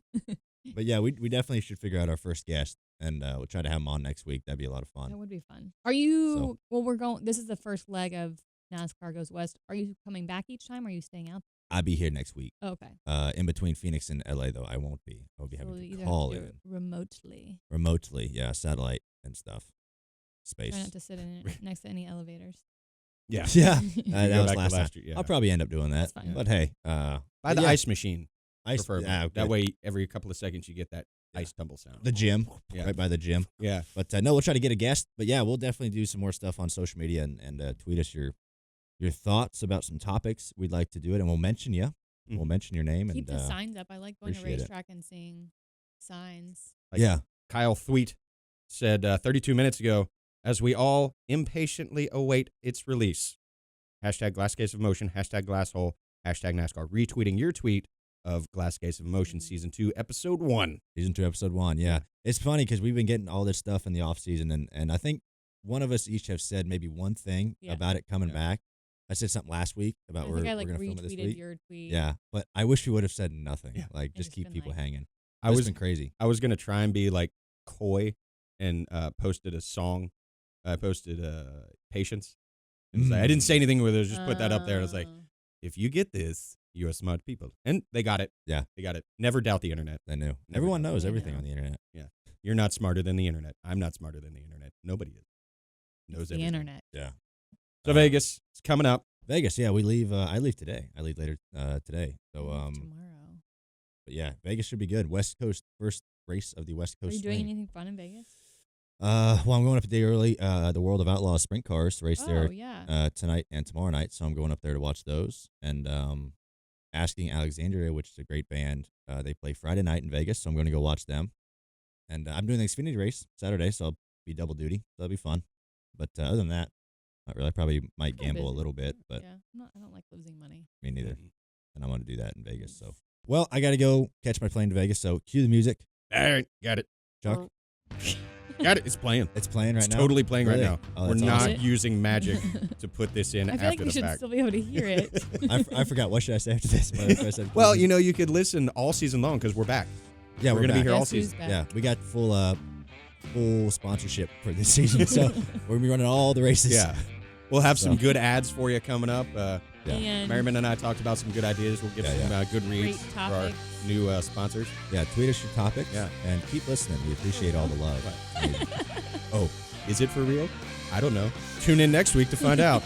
But yeah, we definitely should figure out our first guest, and we'll try to have him on next week. That'd be a lot of That fun. would be fun. Are you? So- Well, we're going. This is the first leg of NASCAR Goes West. Are you coming back each time? Or are you staying out? I'll be here next week. Oh, okay. In between Phoenix and LA, though, I won't be. I'll be So having we'll to either call have to do in it remotely. remotely. Yeah, satellite and stuff. Try Space. not to sit in next to any elevators. Yeah. Yeah, Go that was back to last last time. year, yeah. I'll probably end up doing that. That's fine. But hey, By but the yeah, ice machine, ice. preferably. Yeah, That good. way, every couple of seconds, you get that Yeah. ice tumble sound. The gym, Yeah. right by the gym. Yeah. But no, we'll try to get a guest. But yeah, we'll definitely do some more stuff on social media and tweet us your thoughts about some topics we'd like to do it, and we'll mention you. Mhm. We'll mention your name. Keep and the signs up. I like going to appreciate it. racetrack and seeing signs. Like- yeah, Kyle Thweet said 32 minutes ago, as we all impatiently await its release. Hashtag Glass Case of Emotion, hashtag Glasshole, hashtag NASCAR. Retweeting your tweet of Glass Case of Emotion Season 2, Episode 1. Season 2, Episode 1. Yeah, it's funny because we've been getting all this stuff in the off season, and I think one of us each have said maybe one thing Yeah. about it coming Yeah. back. I said something last week about I we're think I like gonna film it this retweeted week. your tweet. Yeah, but I wish we would have said nothing. Yeah. Like And just just keep been people like- hanging. I It's was been crazy. I was going to try and be like coy and posted a song. I posted Patience. It was like, I didn't say anything with it. Just put that up there. I was like, if you get this, you're smart people. And they got it. Yeah. They got it. Never doubt the internet. I knew. Never Everyone know. knows They everything know. on the internet. You're not smarter than the internet. I'm not smarter than the internet. Nobody is. Knows It's the everything. internet. Yeah. So Vegas, it's coming up. Vegas. Yeah, we leave. I leave today. I leave later today. So Tomorrow. but yeah, Vegas should be good. West Coast first race of the West Are Coast you doing swing. anything fun in Vegas? Well, I'm going up a day early. The World of Outlaws sprint cars race Oh there yeah. tonight and tomorrow night. So I'm going up there to watch those. And Asking Alexandria, which is a great band. They play Friday night in Vegas, so I'm going to go watch them. And I'm doing the Xfinity race Saturday, so I'll be double duty. That'll be fun. But other than that, not really. I probably might Kinda gamble a busy. little bit, but yeah. I don't like losing money. me neither. Mhm. And I'm going to do that in Vegas. So, well, I got to go catch my plane to Vegas. So cue the music, All right, got it. Chuck. Got it. It's playing. It's playing right It's now. totally playing Really? right now. Oh, We're that's not awesome. using magic to put this in I feel like after we the should fact. still be able to hear it. I forgot. What should I say after this? What I said Well, you know, you could listen all season long because we're back. yeah, we're we're gonna be back. here all Guess who's season. back? Yeah, we got full sponsorship for this season, so we're gonna be running all the races. Yeah. We'll have some So. good ads for you coming up. Yeah. And Merriman and I talked about some good ideas. We'll give Yeah, some good reads Great for our topics. new sponsors. Yeah, tweet us your topics. Yeah. And keep listening. We appreciate all the love. Oh, is it for real? I don't know. Tune in next week to find out.